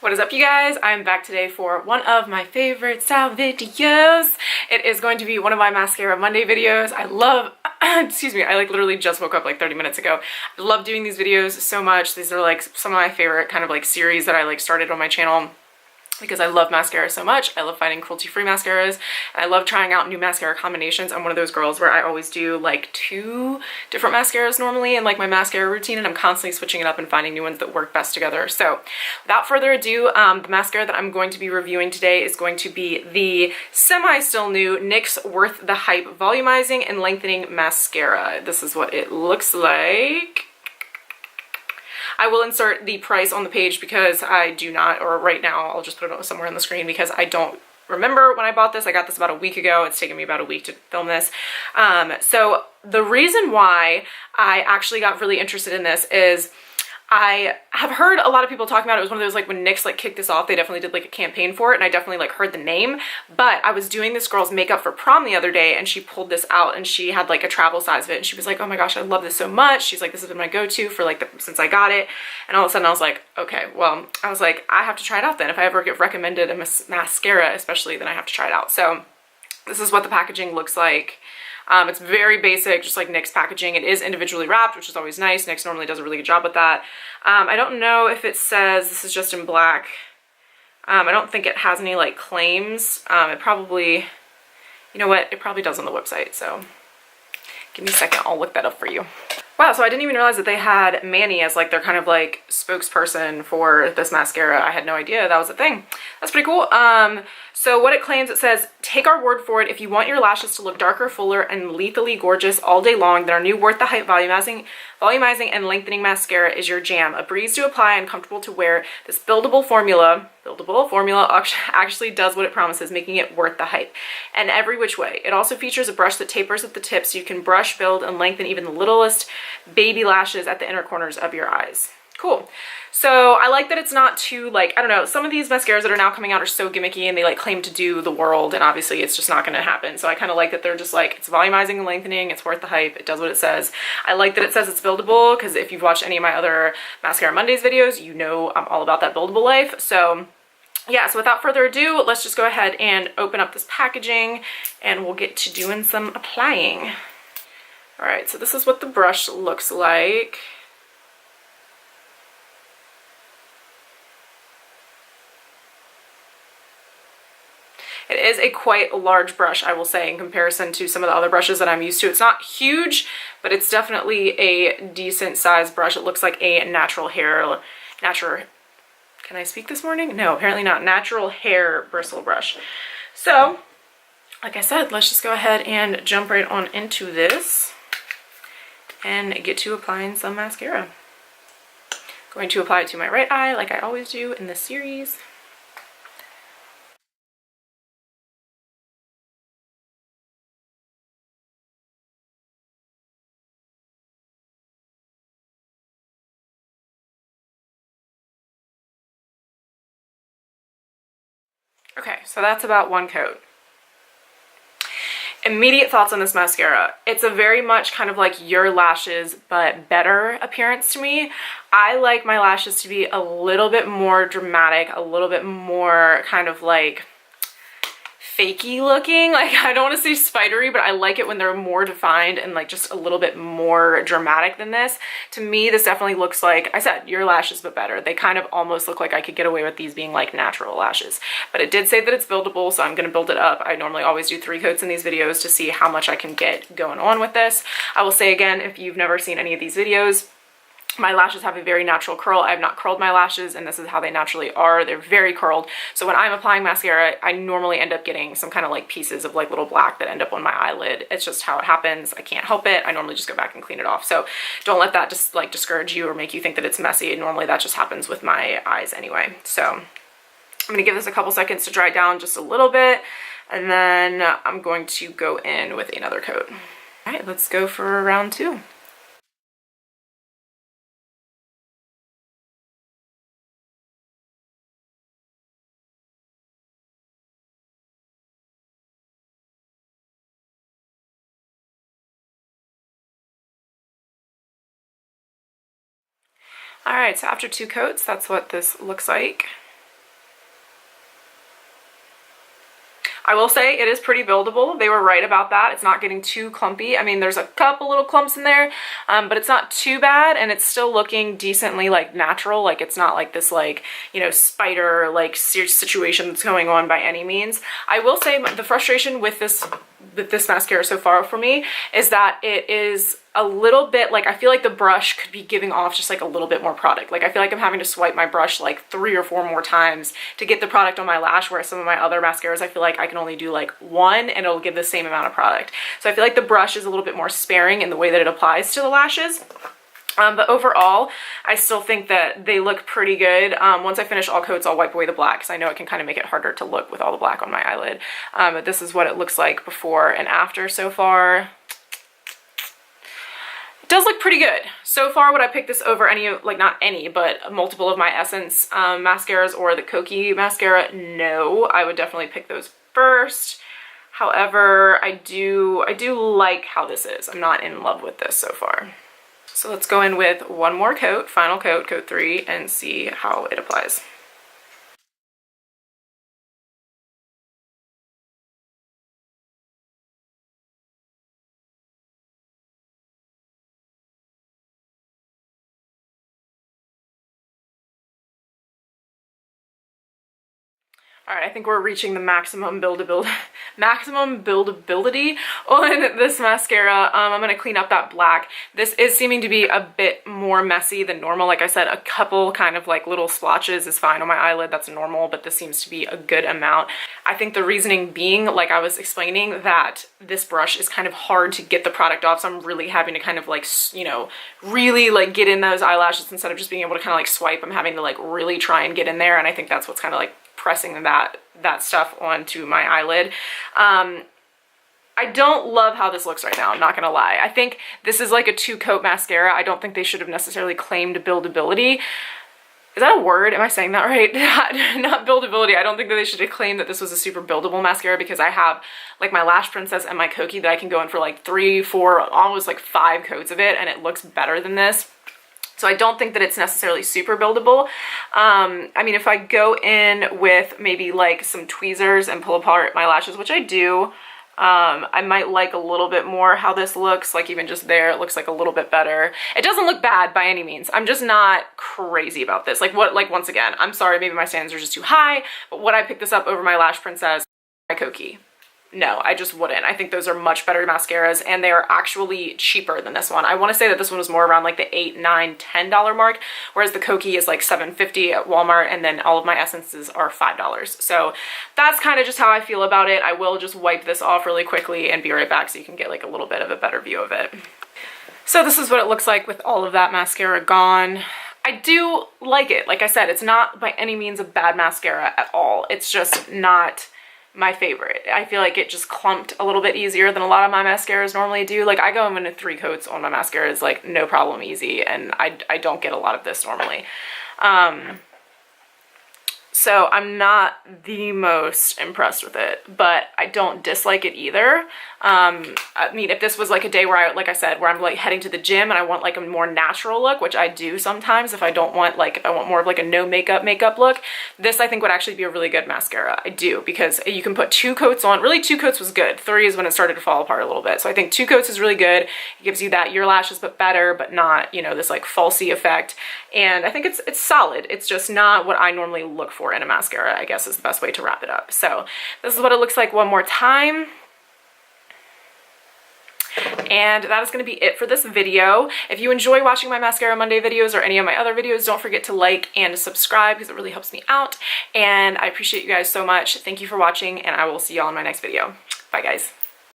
What is up, you guys? I'm back today for one of my favorite style videos. It is going to be one of my Mascara Monday videos. I love, excuse me, I like literally just woke up like 30 minutes ago. I love doing these videos so much. These are like some of my favorite kind of like series that I like started on my channel because I love mascara so much. I love finding cruelty-free mascaras, and I love trying out new mascara combinations. I'm one of those girls where I always do like 2 different mascaras normally in like my mascara routine, and I'm constantly switching it up and finding new ones that work best together. So without further ado, the mascara that I'm going to be reviewing today is going to be the semi-still new NYX Worth the Hype Volumizing and Lengthening Mascara. This is what it looks like. I will insert the price on the page because I do not, or right now I'll just put it somewhere on the screen because I don't remember when I bought this. I got this about a week ago. It's taken me about a week to film this. So the reason why I actually got really interested in this is I have heard a lot of people talking about it. It was one of those like when NYX like kicked this off, they definitely did like a campaign for it, and I definitely like heard the name. But I was doing this girl's makeup for prom the other day, and she pulled this out, and she had like a travel size of it, and she was like, oh my gosh, I love this so much. She's like, this has been my go-to for like since I got it. And all of a sudden I was like, okay, well, I was like, I have to try it out then. If I ever get recommended a mascara especially, then I have to try it out. So this is what the packaging looks like. It's very basic, just like NYX packaging. It is individually wrapped, which is always nice. NYX normally does a really good job with that. I don't know if it says this is just in black. I don't think it has any like claims. It probably, you know what, it probably does on the website. So give me a second, I'll look that up for you. Wow, so I didn't even realize that they had Manny as like their kind of like spokesperson for this mascara. I had no idea that was a thing. That's pretty cool. So what it claims, it says, take our word for it. If you want your lashes to look darker, fuller, and lethally gorgeous all day long, then our new Worth the Hype volumizing and lengthening mascara is your jam. A breeze to apply and comfortable to wear, this buildable formula actually does what it promises, making it worth the hype. And every which way. It also features a brush that tapers at the tip so you can brush, build, and lengthen even the littlest baby lashes at the inner corners of your eyes. Cool. So I like that it's not too like, I don't know, some of these mascaras that are now coming out are so gimmicky and they like claim to do the world, and obviously it's just not going to happen. So I kind of like that they're just like, it's volumizing and lengthening, it's worth the hype, it does what it says. I like that it says it's buildable, because if you've watched any of my other Mascara Mondays videos, you know I'm all about that buildable life. So yeah, so without further ado, let's just go ahead and open up this packaging and we'll get to doing some applying. All right, so this is what the brush looks like. It is a quite large brush, I will say, in comparison to some of the other brushes that I'm used to. It's not huge, but it's definitely a decent sized brush. It looks like a natural hair, can I speak this morning? No, apparently not. Natural hair bristle brush. So, like I said, let's just go ahead and jump right on into this and get to applying some mascara. Going to apply it to my right eye like I always do in this series. Okay, so that's about one coat. Immediate thoughts on this mascara. It's a very much kind of like Your Lashes but better appearance to me. I like my lashes to be a little bit more dramatic, a little bit more kind of like fakey looking. Like, I don't want to say spidery, but I like it when they're more defined and like just a little bit more dramatic than this. To me, this definitely looks like, I said, Your Lashes but better. They kind of almost look like I could get away with these being like natural lashes. But it did say that it's buildable, so I'm going to build it up. I normally always do 3 coats in these videos to see how much I can get going on with this. I will say again, if you've never seen any of these videos, my lashes have a very natural curl. I have not curled my lashes, and this is how they naturally are. They're very curled. So when I'm applying mascara, I normally end up getting some kind of like pieces of like little black that end up on my eyelid. It's just how it happens. I can't help it. I normally just go back and clean it off. So don't let that just like discourage you or make you think that it's messy. Normally that just happens with my eyes anyway. So I'm gonna give this a couple seconds to dry down just a little bit, and then I'm going to go in with another coat. All right, let's go for round 2. All right, so after 2 coats, that's what this looks like. I will say it is pretty buildable. They were right about that. It's not getting too clumpy. I mean, there's a couple little clumps in there, but it's not too bad, and it's still looking decently like natural. Like it's not like this like, you know, spider like situation that's going on by any means. I will say the frustration with this mascara so far for me is that it is a little bit like, I feel like the brush could be giving off just like a little bit more product. Like I feel like I'm having to swipe my brush like 3 or 4 more times to get the product on my lash, whereas some of my other mascaras I feel like I can only do like 1 and it'll give the same amount of product. So I feel like the brush is a little bit more sparing in the way that it applies to the lashes. But overall, I still think that they look pretty good. Once I finish all coats, I'll wipe away the black because I know it can kind of make it harder to look with all the black on my eyelid. But this is what it looks like before and after so far. It does look pretty good. So far, would I pick this over any of, like not any, but multiple of my Essence mascaras or the Kokie mascara? No, I would definitely pick those first. However, I do like how this is. I'm not in love with this so far. So let's go in with one more coat, final coat, coat 3, and see how it applies. All right, I think we're reaching the maximum buildability on this mascara. I'm gonna clean up that black. This is seeming to be a bit more messy than normal. Like I said, a couple kind of like little splotches is fine on my eyelid. That's normal, but this seems to be a good amount. I think the reasoning being, like I was explaining, that this brush is kind of hard to get the product off. So I'm really having to kind of like, you know, really like get in those eyelashes instead of just being able to kind of like swipe. I'm having to like really try and get in there. And I think that's what's kind of like pressing that stuff onto my eyelid. I don't love how this looks right now, I'm not gonna lie. I think this is like a 2-coat mascara. I don't think they should have necessarily claimed buildability. Is that a word? Am I saying that right? Not buildability. I don't think that they should have claimed that this was a super buildable mascara, because I have like my Lash Princess and my Kokie that I can go in for like 3, 4, almost like 5 coats of it, and it looks better than this. So I don't think that it's necessarily super buildable. I mean, if I go in with maybe like some tweezers and pull apart my lashes, which I do, I might like a little bit more how this looks. Like even just there, it looks like a little bit better. It doesn't look bad by any means. I'm just not crazy about this. Like once again, I'm sorry, maybe my standards are just too high, but would I pick this up over my Lash Princess, my Kokie? No, I just wouldn't. I think those are much better mascaras, and they are actually cheaper than this one. I want to say that this one was more around like the $8, $9, $10 mark, whereas the Kokie is like $7.50 at Walmart, and then all of my Essences are $5. So that's kind of just how I feel about it. I will just wipe this off really quickly and be right back so you can get like a little bit of a better view of it. So this is what it looks like with all of that mascara gone. I do like it. Like I said, it's not by any means a bad mascara at all. It's just not my favorite. I feel like it just clumped a little bit easier than a lot of my mascaras normally do. Like I go into 3 coats on my mascaras, like no problem, easy, and I don't get a lot of this normally. So I'm not the most impressed with it, but I don't dislike it either. I mean, if this was like a day where like I said, where I'm like heading to the gym and I want like a more natural look, which I do sometimes, if I want more of like a no makeup look, this I think would actually be a really good mascara. I do, because you can put 2 coats on. Really 2 coats was good. 3 is when it started to fall apart a little bit. So I think 2 coats is really good. It gives you that your lashes but better, but not, you know, this like falsy effect. And I think it's solid. It's just not what I normally look for in a mascara, I guess is the best way to wrap it up. So this is what it looks like one more time. And that is going to be it for this video. If you enjoy watching my Mascara Monday videos or any of my other videos, don't forget to like and subscribe because it really helps me out. And I appreciate you guys so much. Thank you for watching, and I will see y'all in my next video. Bye guys.